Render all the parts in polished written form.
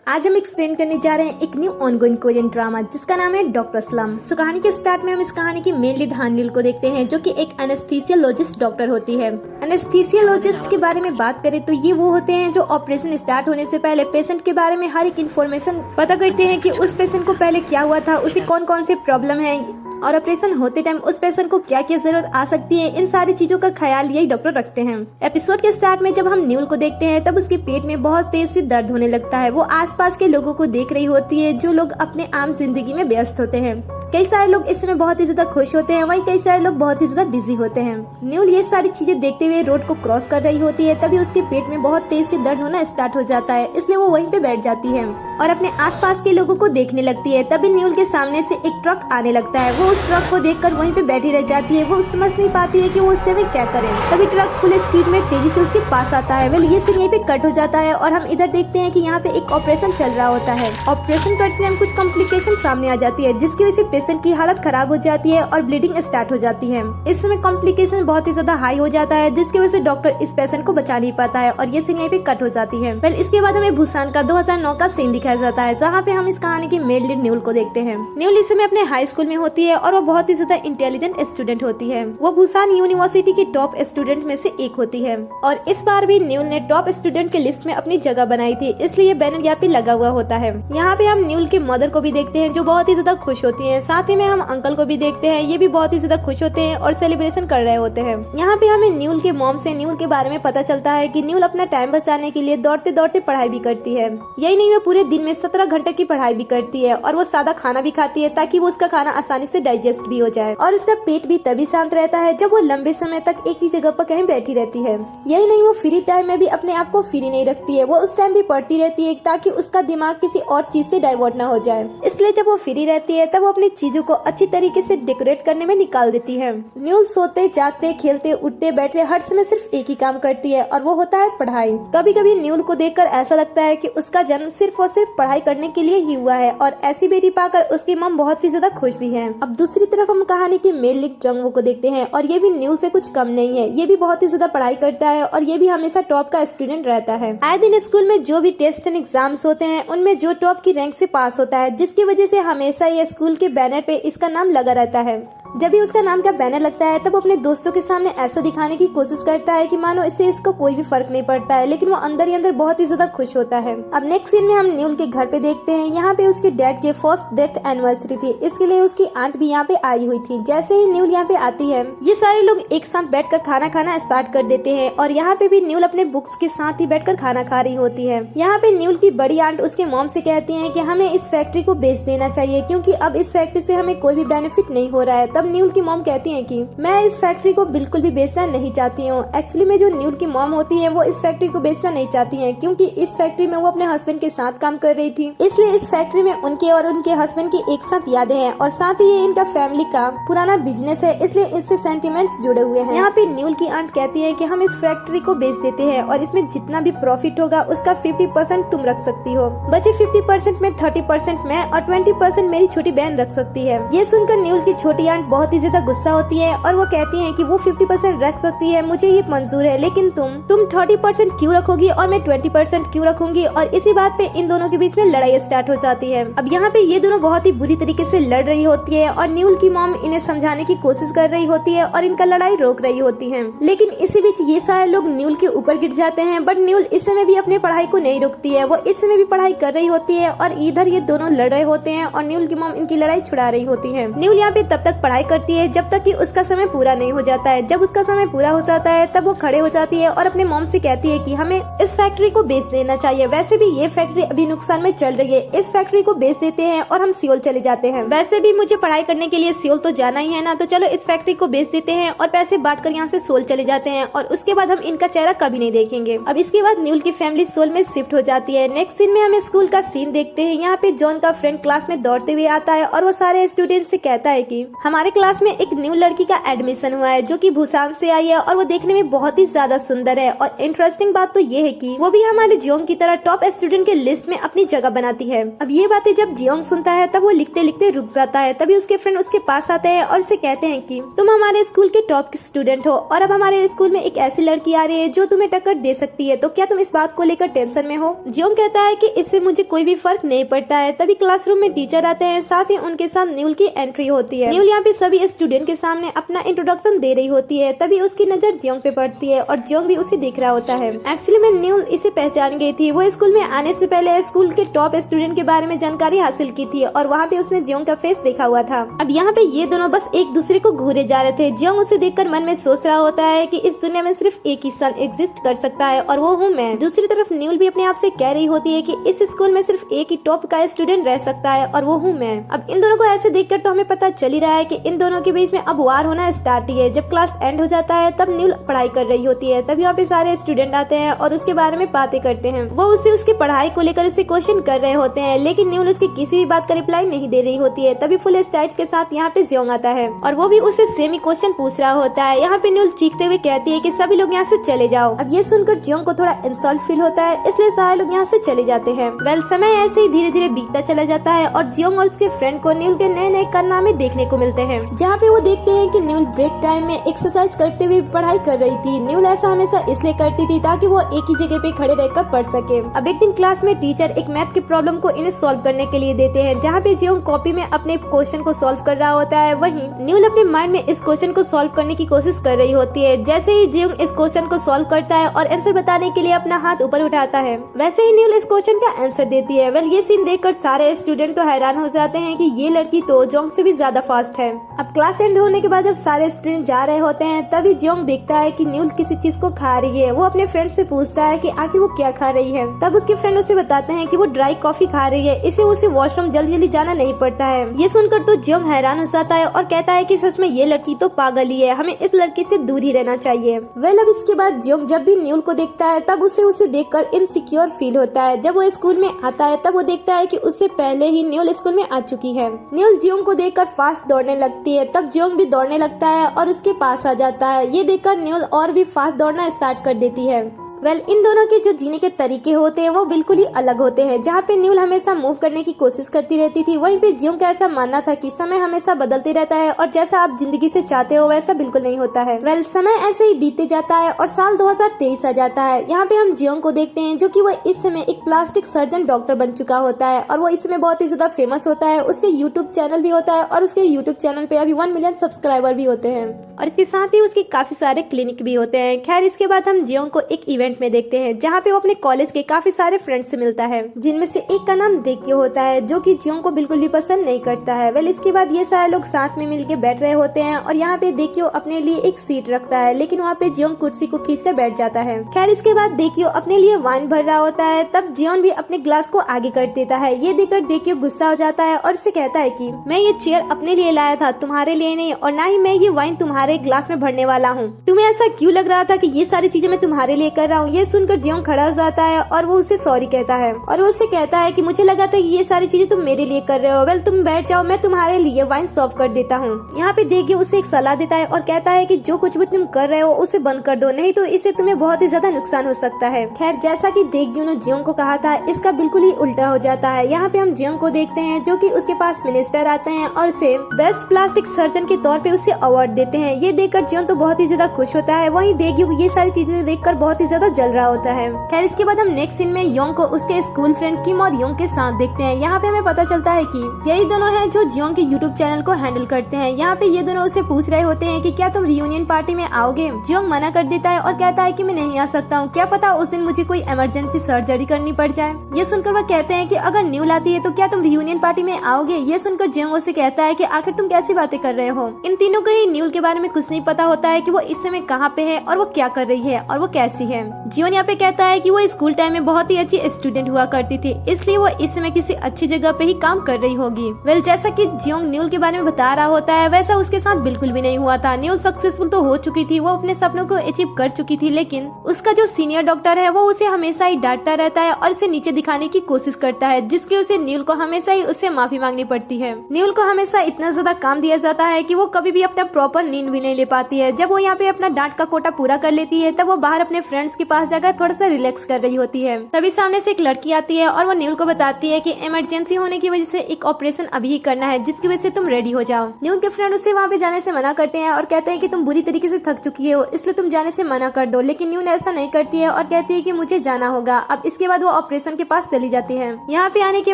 आज हम एक्सप्लेन करने जा रहे हैं एक न्यू ऑनगोइंग कोरियन ड्रामा जिसका नाम है डॉक्टर स्लम। सो कहानी के स्टार्ट में हम इस कहानी की मेन लीड हान न्यूल को देखते हैं जो कि एक एनेस्थीसियोलॉजिस्ट डॉक्टर होती है। एनेस्थीसियोलॉजिस्ट के बारे में बात करें तो ये वो होते हैं जो ऑपरेशन स्टार्ट होने से पहले पेशेंट के बारे में हर एक इन्फॉर्मेशन पता करते हैं कि उस पेशेंट को पहले क्या हुआ था, उसे कौन कौन से प्रॉब्लम है और ऑपरेशन होते टाइम उस पेशेंट को क्या क्या जरूरत आ सकती है। इन सारी चीजों का ख्याल यही डॉक्टर रखते हैं। एपिसोड के स्टार्ट में जब हम न्यूल को देखते हैं तब उसके पेट में बहुत तेज से दर्द होने लगता है। वो आसपास के लोगों को देख रही होती है जो लोग अपने आम जिंदगी में व्यस्त होते हैं। कई सारे लोग इस समय बहुत ही ज्यादा खुश होते हैं, वहीं कई सारे लोग बहुत ही ज्यादा बिजी होते हैं। न्यूल ये सारी चीजें देखते हुए रोड को क्रॉस कर रही होती है, तभी उसके पेट में बहुत तेज से दर्द होना स्टार्ट हो जाता है, इसलिए वो वहीं पे बैठ जाती है और अपने आसपास के लोगों को देखने लगती है। तभी न्यूल के सामने से एक ट्रक आने लगता है। वो उस ट्रक को देखकर वहीं पे बैठी रह जाती है। वो समझ नहीं पाती है कि वो उस समय क्या करे। तभी ट्रक फुल स्पीड में तेजी से उसके पास आता है। वेल ये सीन यहीं पे कट हो जाता है और हम इधर देखते हैं कि यहाँ पे एक ऑपरेशन चल रहा होता है। ऑपरेशन करते टाइम कुछ कॉम्प्लिकेशन सामने आ जाती है जिसकी वजह से पेशेंट की हालत खराब हो जाती है और ब्लीडिंग स्टार्ट हो जाती है। इस समय कॉम्प्लिकेशन बहुत ही ज्यादा हाई हो जाता है जिसकी वजह से डॉक्टर इस पेशेंट को बचा नहीं पाता है और ये सीन यहीं पे कट हो जाती है। वेल इसके बाद हमें बुसान का 2009 का सीन दिखाया जाता है जहाँ पे हम इस कहानी की मेन लीड न्यूल को देखते हैं। न्यूल इस समय अपने हाई स्कूल में होती है और वो बहुत ही ज्यादा इंटेलिजेंट स्टूडेंट होती है। वो बुसान यूनिवर्सिटी की टॉप स्टूडेंट में से एक होती है और इस बार भी न्यूल ने टॉप स्टूडेंट की लिस्ट में अपनी जगह बनाई थी, इसलिए बैनर यहाँ पे लगा हुआ होता है। यहाँ पे हम न्यूल के मदर को भी देखते हैं जो बहुत ही ज्यादा खुश होती है। साथ ही में हम अंकल को भी देखते हैं, ये भी बहुत ही ज्यादा खुश होते हैं और सेलिब्रेशन कर रहे होते हैं। यहाँ पे हमें न्यूल के मॉम से न्यूल के बारे में पता चलता है कि न्यूल अपना टाइम बचाने के लिए दौड़ते दौड़ते पढ़ाई भी करती है। यही नहीं, वो पूरे दिन में 17 घंटे की पढ़ाई भी करती है और वो सादा खाना भी खाती है ताकि वो उसका खाना आसानी से डाइजेस्ट भी हो जाए और उसका पेट भी तभी शांत रहता है जब वो लंबे समय तक एक ही जगह पर कहीं बैठी रहती है। यही नहीं, वो फ्री टाइम में भी अपने आप को फ्री नहीं रखती है। वो उस टाइम भी पढ़ती रहती है ताकि उसका दिमाग किसी और चीज से डाइवर्ट ना हो जाए। इसलिए जब वो फ्री रहती है तब वो अपनी चीजों को अच्छी तरीके से डेकोरेट करने में निकाल देती है। न्यूल सोते जागते खेलते उठते बैठते हर समय सिर्फ एक ही काम करती है और वो होता है पढ़ाई। कभी कभी न्यूल को देखकर ऐसा लगता है कि उसका जन्म सिर्फ और सिर्फ पढ़ाई करने के लिए ही हुआ है और ऐसी बेटी पाकर उसकी मम बहुत ही ज्यादा खुश भी है। अब दूसरी तरफ हम कहानी के मेन लीड जंगवो को देखते हैं और ये भी न्यूल से कुछ कम नहीं है। ये भी बहुत ही ज्यादा पढ़ाई करता है और ये भी हमेशा टॉप का स्टूडेंट रहता है। आए दिन स्कूल में जो भी टेस्ट एंड एग्जाम्स होते हैं उनमें जो टॉप की रैंक से पास होता है, जिसकी वजह से हमेशा ये स्कूल के बैनर पे इसका नाम लगा रहता है। जब भी उसका नाम का बैनर लगता है तब वो अपने दोस्तों के सामने ऐसा दिखाने की कोशिश करता है कि मानो इसको कोई भी फर्क नहीं पड़ता है, लेकिन वो अंदर ही अंदर बहुत ही ज्यादा खुश होता है। अब नेक्स्ट सीन में हम न्यूल के घर पे देखते हैं। यहाँ पे उसके डैड के फर्स्ट डेथ एनिवर्सरी थी, इसके लिए उसकी आंट भी यहाँ पे आई हुई थी। जैसे ही न्यूल यहाँ पे आती है ये सारे लोग एक साथ बैठकर खाना खाना स्टार्ट कर देते हैं और यहाँ पे भी न्यूल अपने बुक्स के साथ ही बैठकर खाना खा रही होती है। यहाँ पे न्यूल की बड़ी आंट उसके मॉम से कहती है कि हमें इस फैक्ट्री को बेच देना चाहिए क्योंकि अब इस फैक्ट्री से हमें कोई भी बेनिफिट नहीं हो रहा है। तब न्यूल की मॉम कहती है कि मैं इस फैक्ट्री को बिल्कुल भी बेचना नहीं चाहती हूँ। एक्चुअली में जो न्यूल की मॉम होती है वो इस फैक्ट्री को बेचना नहीं चाहती है क्योंकि इस फैक्ट्री में वो अपने हस्बैंड के साथ काम कर रही थी, इसलिए इस फैक्ट्री में उनके और उनके हस्बैंड की एक साथ यादें हैं और साथ ही ये इनका फैमिली का पुराना बिजनेस है, इसलिए इससे सेंटिमेंट्स जुड़े हुए हैं। यहाँ पे न्यूल की आंट कहती है कि हम इस फैक्ट्री को बेच देते हैं और इसमें जितना भी प्रॉफिट होगा उसका 50% तुम रख सकती हो, बचे 50% में 30% मैं और 20% मेरी छोटी बहन रख सकती है। ये सुनकर न्यूल की छोटी आंट बहुत ही ज्यादा गुस्सा होती है और वो कहती है कि वो 50% रख सकती है, मुझे ये मंजूर है, लेकिन तुम 30% क्यों रखोगी और मैं 20% क्यों रखूंगी। और इसी बात पे इन दोनों के बीच में लड़ाई स्टार्ट हो जाती है। अब यहाँ पे ये दोनों बहुत ही बुरी तरीके से लड़ रही होती है और न्यूल की मॉम इन्हें समझाने की कोशिश कर रही होती है और इनका लड़ाई रोक रही होती है, लेकिन इसी बीच ये सारे लोग न्यूल के ऊपर गिर जाते हैं। बट न्यूल इस समय भी अपनी पढ़ाई को नहीं रोकती है, वो इस समय भी पढ़ाई कर रही होती है और इधर ये दोनों लड़ रहे होते हैं और न्यूल की मॉम इनकी लड़ाई छुड़ा रही होती है। न्यूल यहाँ पे तब तक पढ़ाई करती है जब तक कि उसका समय पूरा नहीं हो जाता है। जब उसका समय पूरा हो जाता है तब वो खड़े हो जाती है और अपने मॉम से कहती है कि हमें इस फैक्ट्री को बेच देना चाहिए। वैसे भी ये फैक्ट्री अभी नुकसान में चल रही है, इस फैक्ट्री को बेच देते हैं और हम सियोल चले जाते हैं। वैसे भी मुझे पढ़ाई करने के लिए सियोल तो जाना ही है ना, तो चलो इस फैक्ट्री को बेच देते हैं और पैसे बांटकर यहाँ से सोल चले जाते हैं और उसके बाद हम इनका चेहरा कभी नहीं देखेंगे। अब इसके बाद न्यूल की फैमिली सोल में शिफ्ट हो जाती है। नेक्स्ट सीन में हमें स्कूल का सीन देखते हैं। यहाँ पे जॉन का फ्रेंड क्लास में दौड़ते हुए आता है और वो सारे स्टूडेंट से कहता है कि हमारे हमारे क्लास में एक न्यू लड़की का एडमिशन हुआ है जो कि भूसान से आई है और वो देखने में बहुत ही ज्यादा सुंदर है। और इंटरेस्टिंग बात तो ये है कि वो भी हमारे जियोंग की तरह टॉप स्टूडेंट के लिस्ट में अपनी जगह बनाती है। अब ये बातें जब जियोंग सुनता है तब वो लिखते लिखते रुक जाता है। तभी उसके फ्रेंड उसके पास आते हैं और उसे कहते हैं कि तुम हमारे स्कूल के टॉप स्टूडेंट हो और अब हमारे स्कूल में एक ऐसी लड़की आ रही है जो तुम्हें टक्कर दे सकती है, तो क्या तुम इस बात को लेकर टेंशन में हो। जियोंग कहता है कि इससे मुझे कोई भी फर्क नहीं पड़ता है। तभी क्लासरूम में टीचर आते हैं, साथ ही उनके साथ न्यूल की एंट्री होती है। न्यूल यहाँ पे सभी स्टूडेंट के सामने अपना इंट्रोडक्शन दे रही होती है। तभी उसकी नजर जियोंग पे पड़ती है और जियोंग भी उसे देख रहा होता है। एक्चुअली में न्यूल इसे पहचान गई थी। वो स्कूल में आने से पहले स्कूल के टॉप स्टूडेंट के बारे में जानकारी हासिल की थी और वहाँ पे उसने जियोंग का फेस देखा हुआ था। अब यहाँ पे ये दोनों बस एक दूसरे को घूरे जा रहे थे। जियोंग उसे देखकर मन में सोच रहा होता है कि इस दुनिया में सिर्फ एक ही सन एग्जिस्ट कर सकता है और वो हूँ मैं। दूसरी तरफ न्यूल भी अपने आप से कह रही होती है कि इस स्कूल में सिर्फ एक ही टॉप का स्टूडेंट रह सकता है और वो हूँ मैं। अब इन दोनों को ऐसे देखकर तो हमें पता चल ही रहा है कि इन दोनों के बीच में अब वार होना स्टार्ट ही है। जब क्लास एंड हो जाता है तब न्यूल पढ़ाई कर रही होती है। तब यहाँ पे सारे स्टूडेंट आते हैं और उसके बारे में बातें करते हैं। वो उससे उसकी पढ़ाई को लेकर उसे क्वेश्चन कर रहे होते हैं, लेकिन न्यूल उसकी किसी भी बात का रिप्लाई नहीं दे रही होती है। तभी फुल स्टाइल के साथ यहाँ पे जियोंग आता है और वो भी उससे सेम ही क्वेश्चन पूछ रहा होता है। यहाँ पे न्यूल चीखते हुए कहती है कि सभी लोग यहाँ से चले जाओ। अब ये सुनकर जियोंग को थोड़ा इंसल्ट फील होता है, इसलिए सारे लोग यहाँ से चले जाते हैं। वेल, समय ऐसे ही धीरे धीरे बीतता चला जाता है और जियोंग और उसके फ्रेंड को न्यूल के नए नए कारनामे देखने को मिलते हैं, जहाँ पे वो देखते हैं कि न्यूल ब्रेक टाइम में एक्सरसाइज करते हुए पढ़ाई कर रही थी। न्यूल ऐसा हमेशा इसलिए करती थी ताकि वो एक ही जगह पे खड़े रहकर पढ़ सके। अब एक दिन क्लास में टीचर एक मैथ की प्रॉब्लम को इन्हें सॉल्व करने के लिए देते हैं, जहाँ पे जियोंग कॉपी में अपने क्वेश्चन को सॉल्व कर रहा होता है। वहीं न्यूल अपने माइंड में इस क्वेश्चन को सॉल्व करने की कोशिश कर रही होती है। जैसे ही जियोंग इस क्वेश्चन को सॉल्व करता है और आंसर बताने के लिए अपना हाथ ऊपर उठाता है, वैसे ही न्यूल इस क्वेश्चन का आंसर देती है। वेल, ये सीन देखकर सारे स्टूडेंट तो हैरान हो जाते हैं कि ये लड़की तो जियोंग से भी ज्यादा फास्ट है। अब क्लास एंड होने के बाद जब सारे स्टूडेंट जा रहे होते हैं तभी जियोंग देखता है कि न्यूल किसी चीज को खा रही है। वो अपने फ्रेंड से पूछता है कि आखिर वो क्या खा रही है। तब उसके फ्रेंड उसे बताते हैं कि वो ड्राई कॉफी खा रही है, इसे उसे वॉशरूम जल्दी जल्दी जाना नहीं पड़ता है। ये सुनकर तो जियोंग हैरान हो जाता है और कहता है कि सच में ये लड़की तो पागल ही है, हमें इस लड़की से दूर ही रहना चाहिए। वेल, अब इसके बाद जियोंग जब भी न्यूल को देखता है तब उसे देखकर इनसिक्योर फील होता है। जब वो स्कूल में आता है तब वो देखता है कि उससे पहले ही न्यूल स्कूल में आ चुकी है। न्यूल जियोंग को देखकर फास्ट दौड़ने लगती है। तब जियोंग भी दौड़ने लगता है और उसके पास आ जाता है। ये देखकर न्यूल और भी फास्ट दौड़ना स्टार्ट कर देती है। वेल, इन दोनों के जो जीने के तरीके होते हैं वो बिल्कुल ही अलग होते हैं। जहाँ पे न्यूल हमेशा मूव करने की कोशिश करती रहती थी, वहीं पे जियोंग का ऐसा मानना था कि समय हमेशा बदलते रहता है और जैसा आप जिंदगी से चाहते हो वैसा बिल्कुल नहीं होता है। वेल, समय ऐसे ही बीतते जाता है और साल 2023 आ जाता है। यहाँ पे हम जियोंग को देखते हैं जो कि वो इस समय एक प्लास्टिक सर्जन डॉक्टर बन चुका होता है और वो इस समय बहुत ही ज्यादा फेमस होता है। उसके यूट्यूब चैनल भी होता है और उसके यूट्यूब चैनल पे अभी 1 मिलियन सब्सक्राइबर भी होते हैं और इसके साथ ही उसके काफी सारे क्लिनिक भी होते हैं। खैर, इसके बाद हम जियोंग को एक इवेंट में देखते हैं जहाँ पे वो अपने कॉलेज के काफी सारे फ्रेंड से मिलता है, जिनमें से एक का नाम देक्यो होता है जो कि जियोंग को बिल्कुल भी पसंद नहीं करता है। वेल, इसके बाद ये सारे लोग साथ में मिलके बैठ रहे होते हैं और यहाँ पे देक्यो अपने लिए एक सीट रखता है, लेकिन वहाँ पे जियोंग कुर्सी को खींचकर बैठ जाता है। खैर, इसके बाद देक्यो अपने लिए वाइन भर रहा होता है। तब जियोंग भी अपने ग्लास को आगे कर देता है। ये देखकर देक्यो गुस्सा हो जाता है और उसे कहता है कि मैं ये चेयर अपने लिए लाया था, तुम्हारे लिए नहीं, और ना ही मैं ये वाइन तुम्हारे ग्लास में भरने वाला हूँ। तुम्हें ऐसा क्यों लग रहा था कि ये सारी चीजें मैं तुम्हारे लिए कर रहा हूँ। ये सुनकर जियोंग खड़ा हो जाता है और वो उससे सॉरी कहता है और वो उससे कहता है कि मुझे लगा था कि ये सारी चीजें तुम मेरे लिए कर रहे हो। वेल, तुम बैठ जाओ, मैं तुम्हारे लिए वाइन सर्व कर देता हूँ। यहाँ पे देक्यो उसे एक सलाह देता है और कहता है कि जो कुछ भी तुम कर रहे हो उसे बंद कर दो, नहीं तो इससे तुम्हें बहुत ही ज्यादा नुकसान हो सकता है। खैर, जैसा कि देक्यो ने जियोंग को कहा था, इसका बिल्कुल ही उल्टा हो जाता है। यहाँ पे हम जियोंग को देखते हैं जो कि उसके पास मिनिस्टर आते हैं और उसे बेस्ट प्लास्टिक सर्जन के तौर पे उसे अवार्ड देते हैं। ये देखकर जियोंग तो बहुत ही ज्यादा खुश होता है, वहीं देक्यो ये सारी चीजें देखकर बहुत ही ज्यादा जल रहा होता है। खैर, इसके बाद हम नेक्स्ट सीन में योंग को उसके स्कूल फ्रेंड किम और योंग के साथ देखते हैं। यहाँ पे हमें पता चलता है कि यही दोनों हैं जो जियोंग के यूट्यूब चैनल को हैंडल करते हैं। यहाँ पे ये दोनों उसे पूछ रहे होते हैं कि क्या तुम रियूनियन पार्टी में आओगे। जियोंग मना कर देता है और कहता है कि मैं नहीं आ सकता हूँ, क्या पता उस दिन मुझे कोई इमरजेंसी सर्जरी करनी पड़ जाए। ये सुनकर वह कहते हैं कि अगर न्यूल आती है तो क्या तुम रियूनियन पार्टी में आओगे। ये सुनकर जियोंग उसे कहता है कि आखिर तुम कैसी बातें कर रहे हो। इन तीनों को ही न्यूल के बारे में कुछ नहीं पता होता है कि वो इस समय कहाँ पे है और वो क्या कर रही है और वो कैसी है। जियोन यहाँ पे कहता है कि वो स्कूल टाइम में बहुत ही अच्छी स्टूडेंट हुआ करती थी, इसलिए वो इस समय किसी अच्छी जगह पे ही काम कर रही होगी। वेल, जैसा कि जियोंग न्यूल के बारे में बता रहा होता है, वैसा उसके साथ बिल्कुल भी नहीं हुआ था। न्यूल सक्सेसफुल तो हो चुकी थी, वो अपने सपनों को अचीव कर चुकी थी, लेकिन उसका जो सीनियर डॉक्टर है वो उसे हमेशा ही डांटता रहता है और उसे नीचे दिखाने की कोशिश करता है, जिसकी उसे न्यूल को हमेशा ही उससे माफी मांगनी पड़ती है। न्यूल को हमेशा इतना ज्यादा काम दिया जाता है कि वो कभी भी अपना प्रॉपर नींद भी नहीं ले पाती है। जब वो यहाँ पे अपना डांट का कोटा पूरा कर लेती है, तब वो बाहर अपने फ्रेंड्स के पास जाकर थोड़ा सा रिलैक्स कर रही होती है। तभी सामने से एक लड़की आती है और वो न्यूल को बताती है कि इमरजेंसी होने की वजह से एक ऑपरेशन अभी ही करना है, जिसकी वजह से तुम रेडी हो जाओ। न्यूल के फ्रेंड उसे वहाँ पे जाने से मना करते हैं और कहते हैं कि तुम बुरी तरीके से थक चुकी हो, इसलिए तुम जाने से मना कर दो, लेकिन न्यूल ऐसा नहीं करती है और कहती है कि मुझे जाना होगा। अब इसके बाद वो ऑपरेशन के पास चली जाती है। यहाँ पे आने के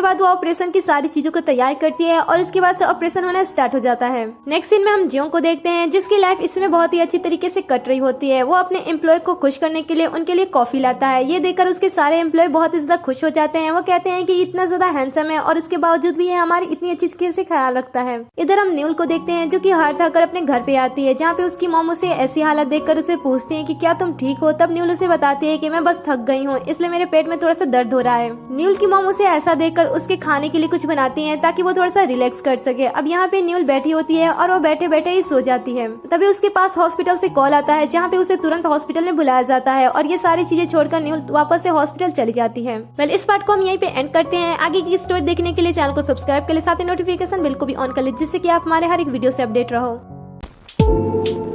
बाद वो ऑपरेशन की सारी चीजों को तैयार करती है और इसके बाद से ऑपरेशन होना स्टार्ट हो जाता है। नेक्स्ट सीन में हम जियोंग को देखते हैं, जिसकी लाइफ इसमें बहुत ही अच्छी तरीके से कट रही होती है। वो अपने एम्प्लॉय को खुश करने के लिए उनके लिए कॉफी लाता है। ये देखकर उसके सारे एम्प्लॉय बहुत ही ज्यादा खुश हो जाते हैं। वो कहते हैं कि इतना ज्यादा हैंडसम है और उसके बावजूद भी ये हमारी इतनी अच्छी तरीके से ख्याल रखता है। इधर हम न्यूल को देखते हैं, जो कि हार थककर अपने घर पे आती है, जहाँ पे उसकी मॉम उसे ऐसी हालत देखकर उसे पूछती है कि क्या तुम ठीक हो। तब न्यूल उसे बताती है कि मैं बस थक गई हूँ, इसलिए मेरे पेट में थोड़ा सा दर्द हो रहा है। न्यूल की मॉम उसे ऐसा देखकर उसके खाने के लिए कुछ बनाती है ताकि वो थोड़ा सा रिलैक्स कर सके। अब यहाँ पे न्यूल बैठी होती है और वो बैठे बैठे ही सो जाती है। तभी उसके पास हॉस्पिटल से कॉल आता है, जहाँ पे उसे तुरंत हॉस्पिटल में बुलाया जाता है और ये सारी चीजें छोड़कर न्यूल वापस से हॉस्पिटल चली जाती है। वेल, इस पार्ट को हम यहीं पे एंड करते हैं। आगे की स्टोरी देखने के लिए चैनल को सब्सक्राइब कर ले, साथ ही नोटिफिकेशन बिल को भी ऑन कर ले, जिससे कि आप हमारे हर एक वीडियो से अपडेट रहो।